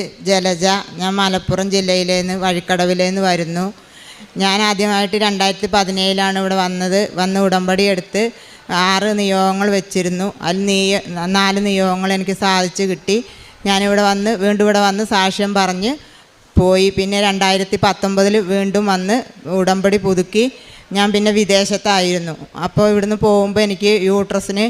ജലജ. ഞാൻ മലപ്പുറം ജില്ലയിലേന്ന് വഴിക്കടവിലേന്ന് വരുന്നു. ഞാൻ ആദ്യമായിട്ട് 2017 ഇവിടെ വന്ന് ഉടമ്പടി എടുത്ത് 6 നിയോഗങ്ങൾ വെച്ചിരുന്നു. അതിൽ 4 നിയോഗങ്ങൾ എനിക്ക് സാധിച്ചു കിട്ടി. വീണ്ടും ഇവിടെ വന്ന് സാക്ഷ്യം പറഞ്ഞ് പോയി. പിന്നെ 2019 വീണ്ടും വന്ന് ഉടമ്പടി പുതുക്കി. ഞാൻ പിന്നെ വിദേശത്തായിരുന്നു. അപ്പോൾ ഇവിടുന്ന് പോകുമ്പോൾ എനിക്ക് യൂട്രസിന്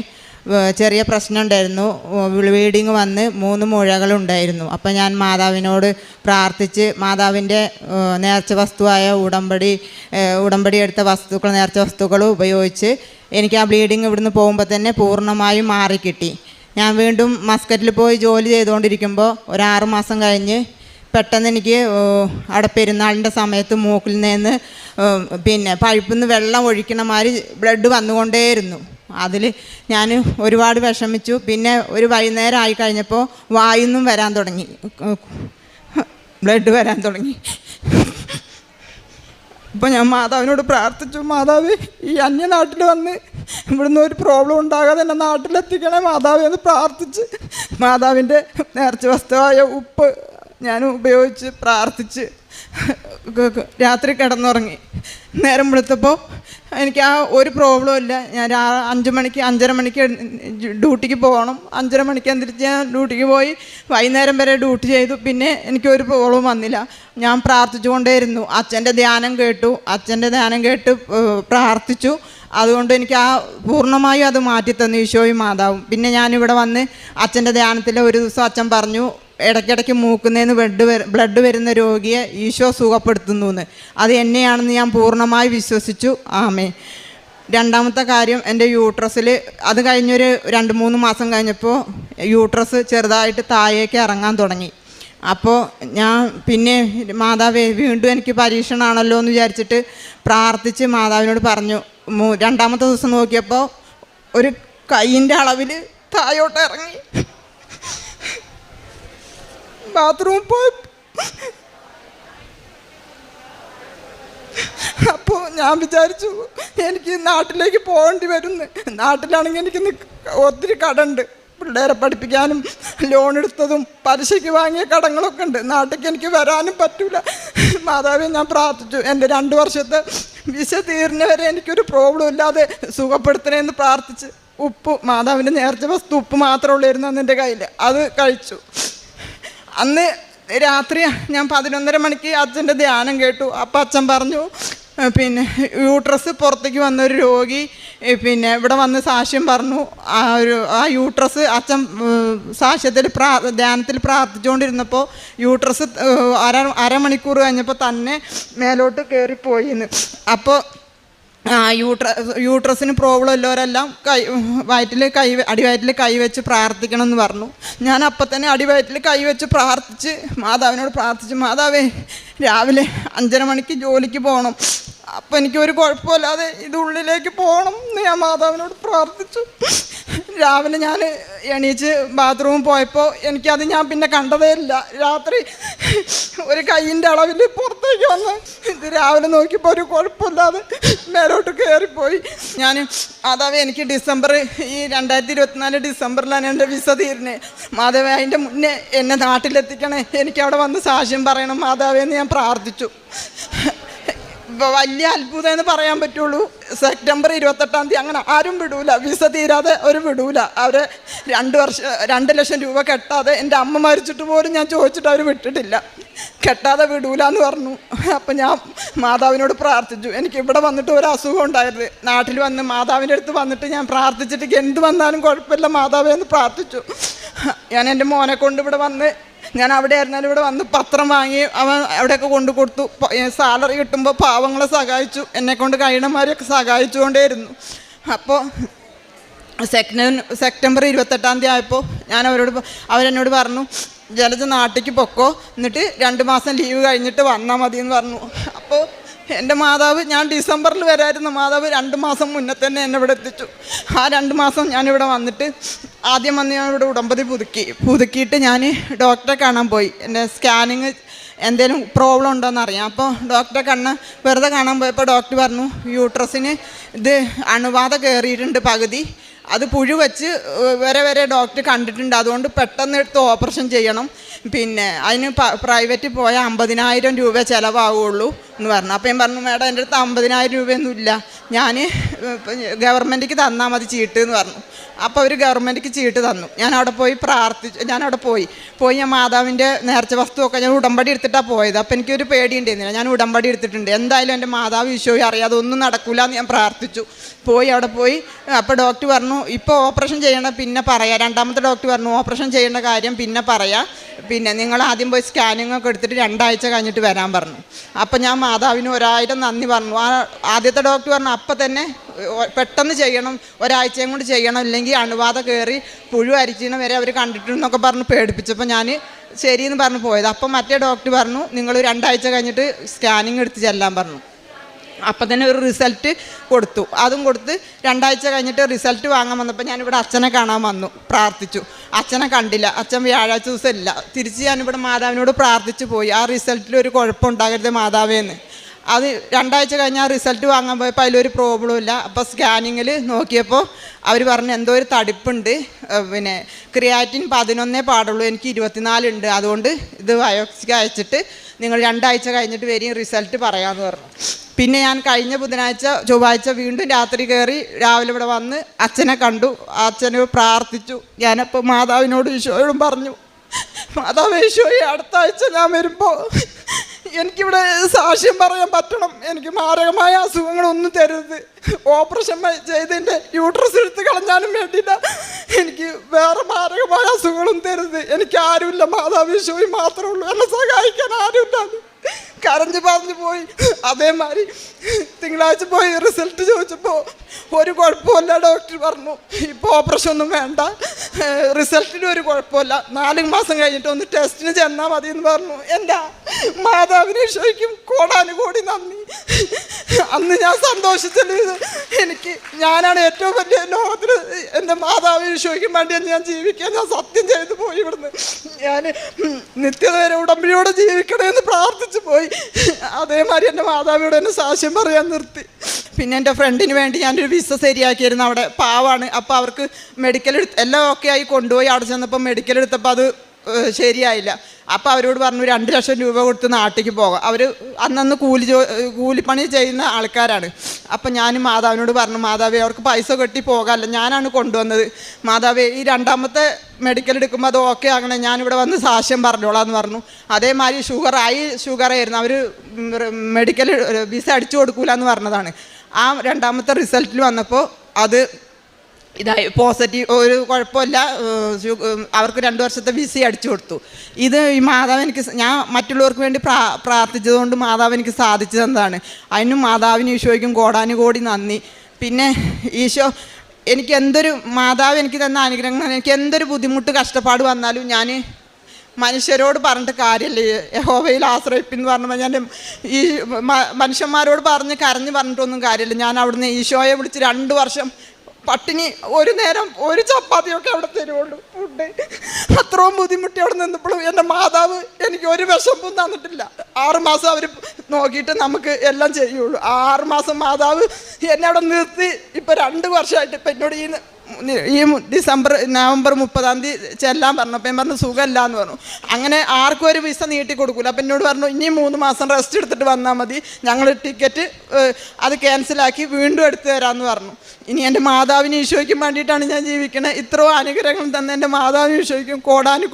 ചെറിയ പ്രശ്നം ഉണ്ടായിരുന്നു. ബ്ലീഡിങ് വന്ന് 3 മുഴകളുണ്ടായിരുന്നു. അപ്പോൾ ഞാൻ മാതാവിനോട് പ്രാർത്ഥിച്ച് മാതാവിൻ്റെ നേർച്ച വസ്തുവായ ഉടമ്പടി എടുത്ത വസ്തുക്കൾ, നേർച്ച വസ്തുക്കൾ ഉപയോഗിച്ച് എനിക്ക് ആ ബ്ലീഡിങ് ഇവിടുന്ന് പോകുമ്പോൾ തന്നെ പൂർണ്ണമായും മാറിക്കിട്ടി. ഞാൻ വീണ്ടും മസ്കറ്റിൽ പോയി ജോലി ചെയ്തുകൊണ്ടിരിക്കുമ്പോൾ ഒരു 6 മാസം കഴിഞ്ഞ് പെട്ടെന്ന് എനിക്ക് അവിടെ പെരുന്നാളിൻ്റെ സമയത്ത് മൂക്കിൽ നിന്ന് പിന്നെ പഴുപ്പിൽ നിന്ന് വെള്ളം ഒഴിക്കണ മാതിരി ബ്ലഡ് വന്നുകൊണ്ടേയിരുന്നു. അതിൽ ഞാൻ ഒരുപാട് വിഷമിച്ചു. പിന്നെ ഒരു വൈകുന്നേരം ആയി കഴിഞ്ഞപ്പോൾ വായുന്നും വരാൻ തുടങ്ങി, ബ്ലഡ് വരാൻ തുടങ്ങി. അപ്പോൾ ഞാൻ മാതാവിനോട് പ്രാർത്ഥിച്ചു, മാതാവ് ഈ അന്യനാട്ടിൽ വന്ന് ഇവിടുന്ന് ഒരു പ്രോബ്ലം ഉണ്ടാകാതെ എന്നെ നാട്ടിലെത്തിക്കണേ മാതാവ് എന്ന് പ്രാർത്ഥിച്ച് മാതാവിൻ്റെ നേർച്ച വസ്തുവായ ഉപ്പ് ഞാൻ ഉപയോഗിച്ച് പ്രാർത്ഥിച്ച് രാത്രി കിടന്നുറങ്ങി. നേരം വെളുത്തപ്പോൾ എനിക്ക് ആ ഒരു പ്രോബ്ലം ഇല്ല. ഞാൻ 5 മണിക്ക് ഡ്യൂട്ടിക്ക് പോകണം. 5:30 മണിക്ക് എந்திരിച്ച് ഞാൻ ഡ്യൂട്ടിക്ക് പോയി വൈകുന്നേരം വരെ ഡ്യൂട്ടി ചെയ്തു. പിന്നെ എനിക്കൊരു പ്രോബ്ലം വന്നില്ല. ഞാൻ പ്രാർത്ഥിച്ചുകൊണ്ടേയിരുന്നു. അച്ഛൻ്റെ ധ്യാനം കേട്ട് പ്രാർത്ഥിച്ചു. അതുകൊണ്ട് എനിക്ക് പൂർണ്ണമായും അത് മാറ്റിത്തന്നു ഈശോയും മാതാവും. പിന്നെ ഞാനിവിടെ വന്ന് അച്ഛൻ്റെ ധ്യാനത്തിൽ ഒരു ദിവസം അച്ഛൻ പറഞ്ഞു, ഇടയ്ക്കിടയ്ക്ക് മൂക്കുന്നതിന് ബ്ലഡ് വരുന്ന രോഗിയെ ഈശോ സുഖപ്പെടുത്തുന്നു എന്ന്. അത് എന്നെയാണെന്ന് ഞാൻ പൂർണ്ണമായി വിശ്വസിച്ചു. ആമേൻ. രണ്ടാമത്തെ കാര്യം, എൻ്റെ യൂട്രസിൽ അത് കഴിഞ്ഞൊരു 2-3 മാസം കഴിഞ്ഞപ്പോൾ യൂട്രസ് ചെറുതായിട്ട് താഴേക്ക് ഇറങ്ങാൻ തുടങ്ങി. അപ്പോൾ ഞാൻ പിന്നെ മാതാവേ വീണ്ടും എനിക്ക് പരീക്ഷണമാണല്ലോ എന്ന് വിചാരിച്ചിട്ട് പ്രാർത്ഥിച്ച് മാതാവിനോട് പറഞ്ഞു. രണ്ടാമത്തെ ദിവസം നോക്കിയപ്പോൾ ഒരു കൈയിൻ്റെ അളവിൽ താഴോട്ട് ഇറങ്ങി. ബാത്റൂമിൽ പോയി അപ്പോൾ ഞാൻ വിചാരിച്ചു എനിക്ക് നാട്ടിലേക്ക് പോകേണ്ടി വരുന്നു. നാട്ടിലാണെങ്കിൽ എനിക്ക് ഒത്തിരി കടമുണ്ട്. പിള്ളേരെ പഠിപ്പിക്കാനും ലോൺ എടുത്തതും പലിശയ്ക്ക് വാങ്ങിയ കടങ്ങളൊക്കെ ഉണ്ട്. നാട്ടിലേക്ക് എനിക്ക് വരാനും പറ്റില്ല. മാതാവേ ഞാൻ പ്രാർത്ഥിച്ചു, എൻ്റെ 2 വർഷത്തെ വിസ തീർന്നവരെ എനിക്കൊരു പ്രോബ്ലം ഇല്ലാതെ സുഖപ്പെടുത്തണേന്ന് പ്രാർത്ഥിച്ച് മാതാവിൻ്റെ നേർച്ച വസ്തു ഉപ്പ് മാത്രമേ ഉള്ളായിരുന്നു അന്ന് എൻ്റെ കയ്യിൽ. അത് കഴിച്ചു. അന്ന് രാത്രി ഞാൻ 11:30 മണിക്ക് അച്ഛൻ്റെ ധ്യാനം കേട്ടു. അപ്പം അച്ഛൻ പറഞ്ഞു, പിന്നെ യൂട്രസ് പുറത്തേക്ക് വന്നൊരു രോഗി പിന്നെ ഇവിടെ വന്ന് സാക്ഷ്യം പറഞ്ഞു. ആ യൂട്രസ് അച്ഛൻ സാക്ഷ്യത്തിൽ ധ്യാനത്തിൽ പ്രാർത്ഥിച്ചുകൊണ്ടിരുന്നപ്പോൾ യൂട്രസ് അരമണിക്കൂർ കഴിഞ്ഞപ്പോൾ തന്നെ മേലോട്ട് കയറിപ്പോയിന്ന്. അപ്പോൾ യൂട്രസിന് പ്രോബ്ലം ഉള്ളവരെല്ലാം അടിവയറ്റിൽ കൈവച്ച് പ്രാർത്ഥിക്കണം എന്ന് പറഞ്ഞു. ഞാൻ അപ്പം തന്നെ അടിവയറ്റിൽ കൈവച്ച് പ്രാർത്ഥിച്ച് മാതാവിനോട് പ്രാർത്ഥിച്ചു, മാതാവേ രാവിലെ 5:30 മണിക്ക് ജോലിക്ക് പോകണം. അപ്പം എനിക്കൊരു കുഴപ്പമില്ലാതെ ഇത് ഉള്ളിലേക്ക് പോകണം എന്ന് ഞാൻ മാതാവിനോട് പ്രാർത്ഥിച്ചു. രാവിലെ ഞാൻ എണീച്ച് ബാത്റൂമിൽ പോയപ്പോൾ എനിക്കത് ഞാൻ പിന്നെ കണ്ടതേ ഇല്ല. രാത്രി ഒരു കൈയിൻ്റെ അളവിൽ പുറത്തേക്ക് വന്ന് ഇത് രാവിലെ നോക്കിയപ്പോൾ ഒരു കുഴപ്പമില്ലാതെ മേലോട്ട് കയറിപ്പോയി. ഞാൻ മാതാവേ എനിക്ക് ഈ 2024 ഡിസംബറിലാണ് എൻ്റെ വിസ തീരുന്നത്. മാതാവേ അതിൻ്റെ മുന്നേ എന്നെ നാട്ടിലെത്തിക്കണേ, എനിക്കവിടെ വന്ന് സാക്ഷ്യം പറയണം മാതാവേ എന്ന് ഞാൻ പ്രാർത്ഥിച്ചു. വലിയ അത്ഭുതം എന്ന് പറയാൻ പറ്റുള്ളൂ. സെപ്റ്റംബർ 28 അങ്ങനെ ആരും വിടൂല, വിസ തീരാതെ അവർ വിടൂല. അവർ 2 ലക്ഷം രൂപ കെട്ടാതെ, എൻ്റെ അമ്മ മരിച്ചിട്ട് പോലും ഞാൻ ചോദിച്ചിട്ട് അവർ വിട്ടിട്ടില്ല, കെട്ടാതെ വിടൂല എന്ന് പറഞ്ഞു. അപ്പം ഞാൻ മാതാവിനോട് പ്രാർത്ഥിച്ചു. എനിക്ക് ഇവിടെ വന്നിട്ട് ഒരു അസുഖം ഉണ്ടായിരുന്നു. നാട്ടിൽ വന്ന് മാതാവിൻ്റെ അടുത്ത് വന്നിട്ട് ഞാൻ പ്രാർത്ഥിച്ചിട്ട് എന്ത് വന്നാലും കുഴപ്പമില്ല മാതാവേ എന്ന് പ്രാർത്ഥിച്ചു. ഞാൻ എൻ്റെ മോനെ കൊണ്ട് ഇവിടെ വന്ന്, ഞാൻ അവിടെ ആയിരുന്നാലും ഇവിടെ വന്ന് പത്രം വാങ്ങി അവൻ അവിടെയൊക്കെ കൊണ്ടു കൊടുത്തു. സാലറി കിട്ടുമ്പോൾ പാവങ്ങളെ സഹായിച്ചു, എന്നെക്കൊണ്ട് കഴിയണമാരെയൊക്കെ സഹായിച്ചുകൊണ്ടേയിരുന്നു. അപ്പോൾ സെപ്റ്റംബർ 28 ആയപ്പോൾ ഞാൻ അവരെന്നോട് പറഞ്ഞു, ജലജ നാട്ടിലേക്ക് പൊക്കോ, എന്നിട്ട് 2 മാസം ലീവ് കഴിഞ്ഞിട്ട് വന്നാൽ മതി എന്ന് പറഞ്ഞു. അപ്പോൾ എൻ്റെ മാതാവ്, ഞാൻ ഡിസംബറിൽ വരായിരുന്നു, മാതാവ് 2 മാസം മുന്നേ തന്നെ എന്നെ ഇവിടെ എത്തിച്ചു. ആ 2 മാസം ഞാനിവിടെ വന്നിട്ട് ആദ്യം വന്ന് ഞാൻ ഇവിടെ ഉടമ്പടി പുതുക്കിയിട്ട് ഞാൻ ഡോക്ടറെ കാണാൻ പോയി. എൻ്റെ സ്കാനിങ് എന്തെങ്കിലും പ്രോബ്ലം ഉണ്ടോയെന്ന് അറിയാം. അപ്പോൾ ഡോക്ടറെ വെറുതെ കാണാൻ പോയപ്പോൾ ഡോക്ടർ പറഞ്ഞു യൂട്രസിന് ഇത് അണുബാധ കയറിയിട്ടുണ്ട് പകുതി, അത് പുഴു വെച്ച് വരെ ഡോക്ടർ കണ്ടിട്ടുണ്ട്. അതുകൊണ്ട് പെട്ടെന്ന് എടുത്ത് ഓപ്പറേഷൻ ചെയ്യണം. പിന്നെ അതിന് പ്രൈവറ്റിൽ പോയാൽ 50,000 രൂപ ചിലവാകുള്ളൂ എന്ന് പറഞ്ഞു. അപ്പോൾ ഞാൻ പറഞ്ഞു, മേഡം എൻ്റെ അടുത്ത് 50,000 രൂപയൊന്നും ഇല്ല, ഞാൻ ഗവൺമെൻറ്റിക്ക് തന്നാൽ മതി ചീട്ട് എന്ന് പറഞ്ഞു. അപ്പോൾ അവർ ഗവൺമെൻറ്റിക്ക് ചീട്ട് തന്നു. ഞാനവിടെ പോയി ഞാനവിടെ പോയി ഞാൻ മാതാവിൻ്റെ നേർച്ച വസ്തുവൊക്കെ ഞാൻ ഉടമ്പടി എടുത്തിട്ടാണ് പോയത്. അപ്പോൾ എനിക്കൊരു പേടിയുണ്ടായിരുന്നില്ല. ഞാൻ ഉടമ്പടി എടുത്തിട്ടുണ്ട്, എന്തായാലും എൻ്റെ മാതാവ് ഈശോയെ അറിയാതെ ഒന്നും നടക്കില്ല എന്ന് ഞാൻ പ്രാർത്ഥിച്ചു. അവിടെ പോയി അപ്പോൾ ഡോക്ടർ പറഞ്ഞു, ഇപ്പോൾ ഓപ്പറേഷൻ ചെയ്യണം പിന്നെ പറയാം. രണ്ടാമത്തെ ഡോക്ടർ പറഞ്ഞു, ഓപ്പറേഷൻ ചെയ്യേണ്ട കാര്യം പിന്നെ പറയാം, പിന്നെ നിങ്ങൾ ആദ്യം പോയി സ്കാനിങ് ഒക്കെ എടുത്തിട്ട് 2 ആഴ്ച കഴിഞ്ഞിട്ട് വരാൻ പറഞ്ഞു. അപ്പം ഞാൻ മാതാവിന് 1000 നന്ദി പറഞ്ഞു. ആദ്യത്തെ ഡോക്ടർ പറഞ്ഞു, അപ്പം തന്നെ പെട്ടെന്ന് ചെയ്യണം, ഒരാഴ്ചയും കൊണ്ട് ചെയ്യണം, ഇല്ലെങ്കിൽ അണുബാധ കയറി പുഴു അരിച്ചിന് വരെ അവർ കണ്ടിട്ടുണ്ടെന്നൊക്കെ പറഞ്ഞ് പേടിപ്പിച്ചപ്പോൾ ഞാൻ ശരിയെന്ന് പറഞ്ഞ് പോയത്. അപ്പം മറ്റേ ഡോക്ടർ പറഞ്ഞു, നിങ്ങൾ 2 ആഴ്ച കഴിഞ്ഞിട്ട് സ്കാനിങ് എടുത്ത് ചെല്ലാൻ പറഞ്ഞു. അപ്പം തന്നെ ഒരു റിസൾട്ട് കൊടുത്തു. അതും കൊടുത്ത് 2 ആഴ്ച കഴിഞ്ഞിട്ട് റിസൾട്ട് വാങ്ങാൻ വന്നപ്പോൾ ഞാനിവിടെ അച്ഛനെ കാണാൻ വന്നു, പ്രാർത്ഥിച്ചു. അച്ഛനെ കണ്ടില്ല, അച്ഛൻ വ്യാഴാഴ്ച ദിവസം ഇല്ല. തിരിച്ച് ഞാനിവിടെ മാതാവിനോട് പ്രാർത്ഥിച്ചു പോയി, ആ റിസൾട്ടിൽ ഒരു കുഴപ്പമുണ്ടാകരുത് മാതാവേന്ന്. അത് 2 ആഴ്ച കഴിഞ്ഞ് ആ റിസൾട്ട് വാങ്ങാൻ പോയപ്പോൾ അതിലൊരു പ്രോബ്ലം ഇല്ല. അപ്പോൾ സ്കാനിങ്ങിൽ നോക്കിയപ്പോൾ അവർ പറഞ്ഞു, എന്തോ ഒരു തടിപ്പുണ്ട്, പിന്നെ ക്രിയാറ്റിൻ 11 പാടുള്ളൂ, എനിക്ക് 24 ഉണ്ട്, അതുകൊണ്ട് ഇത് ബയോപ്സിക്ക് അയച്ചിട്ട് നിങ്ങൾ 2 ആഴ്ച കഴിഞ്ഞിട്ട് വരും, റിസൾട്ട് പറയാമെന്ന് പറഞ്ഞു. പിന്നെ ഞാൻ കഴിഞ്ഞ ചൊവ്വാഴ്ച വീണ്ടും രാത്രി കയറി രാവിലെ ഇവിടെ വന്ന് അച്ഛനെ കണ്ടു, അച്ഛനെ പ്രാർത്ഥിച്ചു. ഞാനപ്പോൾ മാതാവിനോട് ഈശോയോടും പറഞ്ഞു, മാതാവ് ഈശോയെ അടുത്ത ആഴ്ച ഞാൻ വരുമ്പോൾ എനിക്കിവിടെ സാക്ഷ്യം പറയാൻ പറ്റണം, എനിക്ക് മാരകമായ അസുഖങ്ങളൊന്നും തരരുത്, ഓപ്പറേഷൻ ചെയ്തതിൻ്റെ യൂട്രസ് എടുത്ത് കളഞ്ഞാലും വേണ്ടിയില്ല, എനിക്ക് വേറെ മാരകമായ അസുഖങ്ങളും തരരുത്, എനിക്ക് ആരുമില്ല, മാതാവ് ഈശോയും മാത്രമേ ഉള്ളൂ, എന്നെ സഹായിക്കാൻ ആരുമില്ല. കരഞ്ഞ് പറഞ്ഞു പോയി. അതേമാതിരി തിങ്കളാഴ്ച പോയി റിസൾട്ട് ചോദിച്ചപ്പോൾ ഒരു കുഴപ്പമില്ല, ഡോക്ടർ പറഞ്ഞു ഇപ്പോൾ ഓപ്പറേഷൻ ഒന്നും വേണ്ട, റിസൾട്ടിന് ഒരു കുഴപ്പമില്ല, 4 മാസം കഴിഞ്ഞിട്ട് ഒന്ന് ടെസ്റ്റിന് ചെന്നാൽ മതി എന്ന് പറഞ്ഞു. എൻ്റെ മാതാവിനെ ഈശോയ്ക്കും കോടാനുകോടി നന്ദി. അന്ന് ഞാൻ സന്തോഷിച്ചത് ഞാനാണ് ഏറ്റവും വലിയ ലോകത്തിൽ എൻ്റെ മാതാവ് ഈശോയ്ക്കും വേണ്ടി ഞാൻ ജീവിക്കാൻ ഞാൻ സത്യം ചെയ്തു പോയി. ഇവിടുന്ന് ഞാൻ നിത്യത വരെ ഉടമ്പടിയോടെ ജീവിക്കണമെന്ന് പ്രാർത്ഥിച്ചു പോയി. അതേമാതിരി എൻ്റെ മാതാവിയോട് എന്നെ സാക്ഷ്യം പറയാൻ നിർത്തി. പിന്നെ എൻ്റെ ഫ്രണ്ടിന് വേണ്ടി ഞാനൊരു വിസ ശരിയാക്കിയിരുന്നു, അവിടെ പാവാണ്. അപ്പോൾ അവർക്ക് മെഡിക്കൽ എല്ലാം ഓക്കെ ആയി കൊണ്ടുപോയി. അവിടെ ചെന്നപ്പോൾ മെഡിക്കൽ എടുത്തപ്പോൾ അത് ശരിയായില്ല. അപ്പോൾ അവരോട് പറഞ്ഞു 2 ലക്ഷം രൂപ കൊടുത്ത് നാട്ടിലേക്ക് പോകാം. അവർ അന്നന്ന് കൂലിപ്പണി ചെയ്യുന്ന ആൾക്കാരാണ്. അപ്പം ഞാൻ മാതാവിനോട് പറഞ്ഞു, മാതാവേ അവർക്ക് പൈസ കെട്ടി പോകാമല്ലോ, ഞാനാണ് കൊണ്ടുവന്നത്, മാതാവേ ഈ 2ാമത്തെ മെഡിക്കൽ എടുക്കുമ്പോൾ അത് ഓക്കെ ആകണേ, ഞാനിവിടെ വന്ന് സാക്ഷ്യം പറഞ്ഞോളാം എന്ന് പറഞ്ഞു. അതേമാതിരി ഷുഗറായിരുന്നു, അവർ മെഡിക്കൽ വിസ അടിച്ചു കൊടുക്കൂല എന്ന് പറഞ്ഞതാണ്. ആ 2ാമത്തെ റിസൾട്ടിൽ വന്നപ്പോൾ അത് ഇതായി പോസിറ്റീവ്, ഒരു കുഴപ്പമില്ല, അവർക്ക് 2 വർഷത്തെ വിസ അടിച്ചു കൊടുത്തു. ഇത് ഈ മാതാവ് ഞാൻ മറ്റുള്ളവർക്ക് വേണ്ടി പ്രാർത്ഥിച്ചതുകൊണ്ട് മാതാവ് എനിക്ക് സാധിച്ചു തന്നതാണ്. അതിനും മാതാവിന് ഈശോയ്ക്കും കോടാനുകോടി നന്ദി. പിന്നെ ഈശോ മാതാവ് എനിക്ക് തന്ന അനുഗ്രഹങ്ങൾ, എനിക്ക് എന്തൊരു ബുദ്ധിമുട്ട് കഷ്ടപ്പാട് വന്നാലും ഞാൻ മനുഷ്യരോട് പറഞ്ഞിട്ട് കാര്യമില്ല, യഹോവയിൽ ആശ്രയിപ്പെന്ന് പറഞ്ഞപ്പോൾ ഞാൻ ഈ മനുഷ്യന്മാരോട് കരഞ്ഞ് പറഞ്ഞിട്ടൊന്നും കാര്യമില്ല. ഞാൻ അവിടുന്ന് ഈശോയെ വിളിച്ച് 2 വർഷം പട്ടിണി, ഒരു നേരം ഒരു ചപ്പാത്തിയൊക്കെ അവിടെ തരുള്ളൂ ഫുഡ്. അത്രയും ബുദ്ധിമുട്ടി അവിടെ നിന്നപ്പോഴും എൻ്റെ മാതാവ് എനിക്ക് ഒരു വിഷമവും തന്നിട്ടില്ല. 6 മാസം അവർ നോക്കിയിട്ട് നമുക്ക് എല്ലാം ചെയ്യുള്ളൂ. 6 മാസം മാതാവ് എന്നെ അവിടെ നിർത്തി. ഇപ്പം 2 വർഷമായിട്ട് ഇപ്പം എന്നോട് ഈ നവംബർ 30-ാം തീയതി ചെല്ലാൻ പറഞ്ഞു. അപ്പം ഞാൻ പറഞ്ഞു സുഖമല്ല എന്ന് പറഞ്ഞു. അങ്ങനെ ആർക്കും ഒരു വിസ നീട്ടി കൊടുക്കില്ല. അപ്പം എന്നോട് പറഞ്ഞു ഇനി 3 മാസം റെസ്റ്റ് എടുത്തിട്ട് വന്നാൽ മതി, ഞങ്ങൾ ടിക്കറ്റ് അത് ക്യാൻസലാക്കി വീണ്ടും എടുത്തു തരാമെന്ന് പറഞ്ഞു. ഇനി എൻ്റെ മാതാവിന് ഈശോയ്ക്കും വേണ്ടിയിട്ടാണ് ഞാൻ ജീവിക്കണത്. ഇത്രയും അനുഗ്രഹങ്ങൾ തന്നെ എൻ്റെ മാതാവിന് ഈശോയ്ക്കും കോടാനും